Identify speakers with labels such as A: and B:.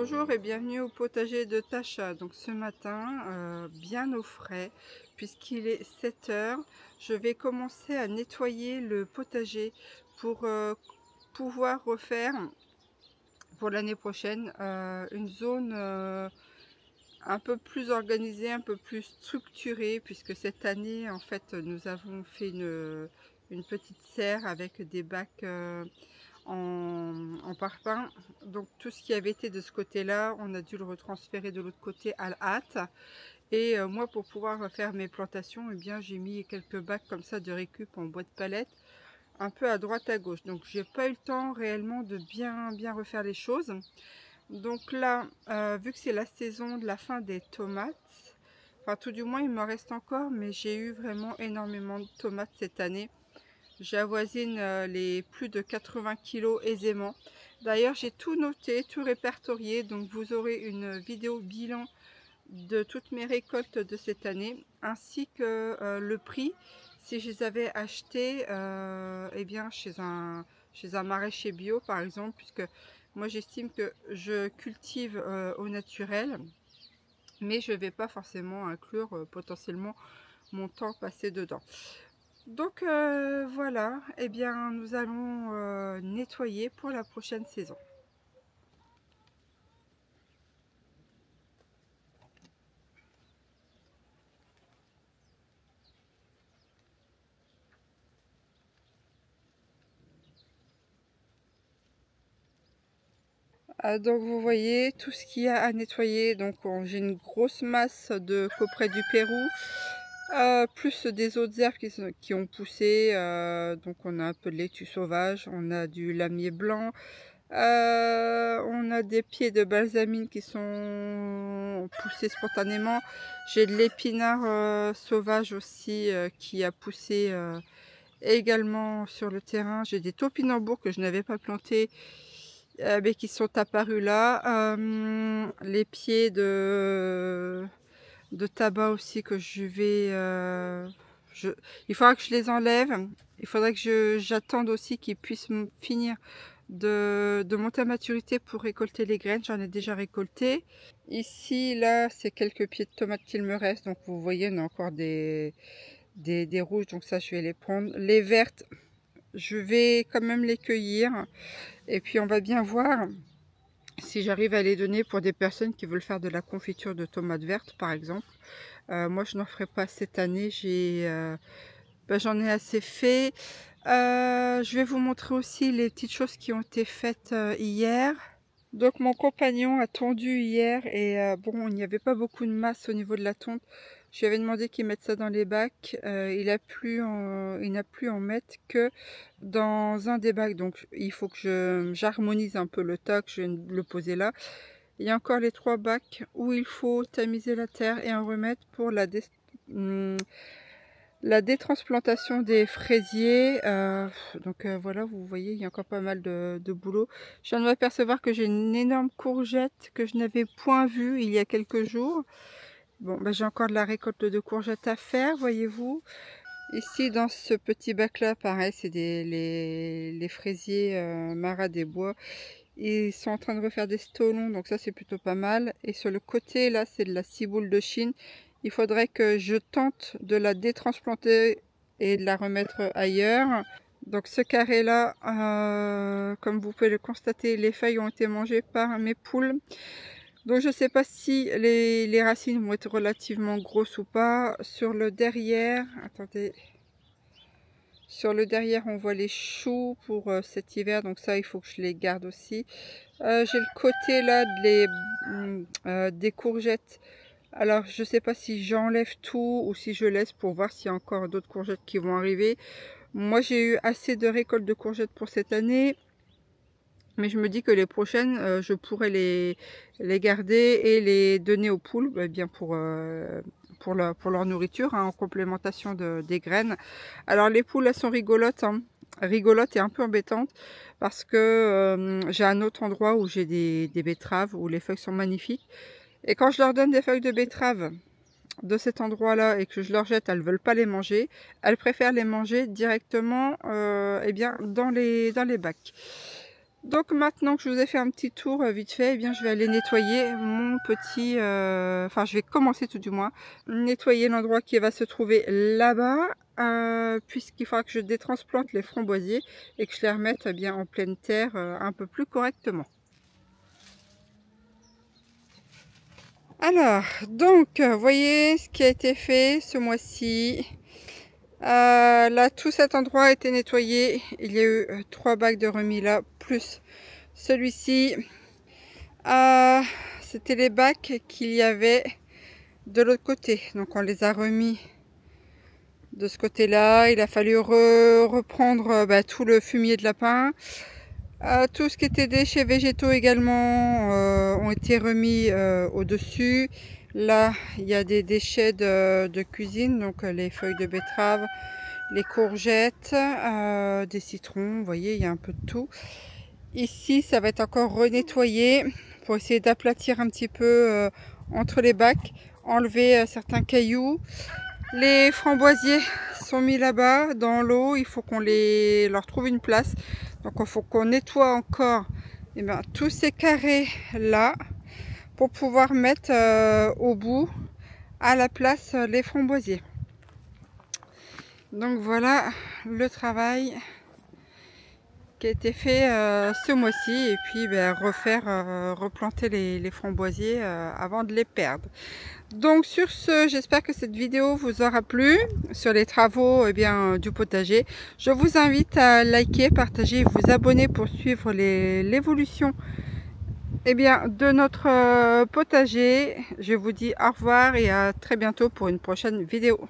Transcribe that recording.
A: Bonjour et bienvenue au potager de Tasha. Donc ce matin, bien au frais, puisqu'il est 7 heures, je vais commencer à nettoyer le potager pour pouvoir refaire pour l'année prochaine une zone un peu plus organisée, un peu plus structurée, puisque cette année en fait nous avons fait une petite serre avec des bacs en parpaing. Donc tout ce qui avait été de ce côté là, on a dû le retransférer de l'autre côté à la hâte. Et moi, pour pouvoir faire mes plantations, eh bien j'ai mis quelques bacs comme ça de récup en bois de palette un peu à droite à gauche. Donc j'ai pas eu le temps réellement de bien refaire les choses. Donc là, vu que c'est la saison de la fin des tomates, enfin tout du moins il me reste encore, mais j'ai eu vraiment énormément de tomates cette année. J'avoisine les plus de 80 kg aisément. D'ailleurs, j'ai tout noté, tout répertorié. Donc, vous aurez une vidéo bilan de toutes mes récoltes de cette année, ainsi que le prix si je les avais achetées eh bien, chez un maraîcher bio, par exemple, puisque moi, j'estime que je cultive au naturel, mais je ne vais pas forcément inclure potentiellement mon temps passé dedans. Donc voilà, eh bien nous allons nettoyer pour la prochaine saison. Donc vous voyez tout ce qu'il y a à nettoyer. Donc j'ai une grosse masse de coprets du Pérou, plus des autres herbes qui ont poussé. Donc on a un peu de laitue sauvage, on a du lamier blanc, on a des pieds de balsamine qui sont poussés spontanément. J'ai de l'épinard sauvage aussi qui a poussé également sur le terrain. J'ai des topinambours que je n'avais pas plantés mais qui sont apparus là. Les pieds de tabac aussi que je vais... il faudra que je les enlève. Il faudrait que j'attende aussi qu'ils puissent finir de monter à maturité pour récolter les graines. J'en ai déjà récolté. Ici, là, c'est quelques pieds de tomates qu'il me reste. Donc vous voyez, on a encore des rouges. Donc ça, je vais les prendre. Les vertes, je vais quand même les cueillir. Et puis on va bien voir si j'arrive à les donner pour des personnes qui veulent faire de la confiture de tomates vertes, par exemple. Moi, je n'en ferai pas cette année. J'en ai assez fait. Je vais vous montrer aussi les petites choses qui ont été faites hier. Donc mon compagnon a tondu hier et bon, il n'y avait pas beaucoup de masse au niveau de la tonte. Je lui avais demandé qu'il mette ça dans les bacs. Il n'a plus en mettre que dans un des bacs. Donc il faut que j'harmonise un peu le tas, que je vais le poser là. Il y a encore les 3 bacs où il faut tamiser la terre et en remettre pour la détransplantation des fraisiers. Donc voilà, vous voyez, il y a encore pas mal de boulot. Je viens de m'apercevoir que j'ai une énorme courgette que je n'avais point vue il y a quelques jours. Bon, j'ai encore de la récolte de courgettes à faire, voyez-vous. Ici, dans ce petit bac là, pareil, c'est les fraisiers Marat des Bois. Ils sont en train de refaire des stolons, donc ça c'est plutôt pas mal. Et sur le côté là, c'est de la ciboule de Chine. Il faudrait que je tente de la détransplanter et de la remettre ailleurs. Donc ce carré là, comme vous pouvez le constater, les feuilles ont été mangées par mes poules. Donc je ne sais pas si les racines vont être relativement grosses ou pas. Sur le derrière, attendez. Sur le derrière, on voit les choux pour cet hiver. Donc ça, il faut que je les garde aussi. J'ai le côté là des courgettes. Alors je ne sais pas si j'enlève tout ou si je laisse pour voir s'il y a encore d'autres courgettes qui vont arriver. Moi, j'ai eu assez de récoltes de courgettes pour cette année. Mais je me dis que les prochaines, je pourrais les garder et les donner aux poules, bien pour leur nourriture, hein, en complémentation des graines. Alors les poules, elles sont rigolotes, hein, rigolotes et un peu embêtantes parce que j'ai un autre endroit où j'ai des betteraves où les feuilles sont magnifiques. Et quand je leur donne des feuilles de betterave de cet endroit-là et que je leur jette, elles ne veulent pas les manger. Elles préfèrent les manger directement eh bien, dans les bacs. Donc maintenant que je vous ai fait un petit tour vite fait, eh bien je vais aller nettoyer mon petit... enfin je vais commencer tout du moins, nettoyer l'endroit qui va se trouver là-bas, puisqu'il faudra que je détransplante les framboisiers et que je les remette bien en pleine terre un peu plus correctement. Alors, donc, voyez ce qui a été fait ce mois-ci. Là, tout cet endroit a été nettoyé. Il y a eu 3 bacs de remis là, plus celui-ci. C'était les bacs qu'il y avait de l'autre côté. Donc, on les a remis de ce côté-là. Il a fallu reprendre tout le fumier de lapin. Tout ce qui était déchets végétaux également ont été remis au-dessus. Là, il y a des déchets de cuisine, donc les feuilles de betterave, les courgettes, des citrons, vous voyez, il y a un peu de tout. Ici, ça va être encore renettoyé pour essayer d'aplatir un petit peu entre les bacs, enlever certains cailloux. Les framboisiers sont mis là-bas dans l'eau, il faut qu'on leur trouve une place. Donc il faut qu'on nettoie encore tous ces carrés là pour pouvoir mettre au bout à la place les framboisiers. Donc voilà le travail qui a été fait ce mois-ci, et puis replanter les framboisiers avant de les perdre. Donc sur ce, j'espère que cette vidéo vous aura plu sur les travaux du potager. Je vous invite à liker, partager et vous abonner pour suivre l'évolution de notre potager. Je vous dis au revoir et à très bientôt pour une prochaine vidéo.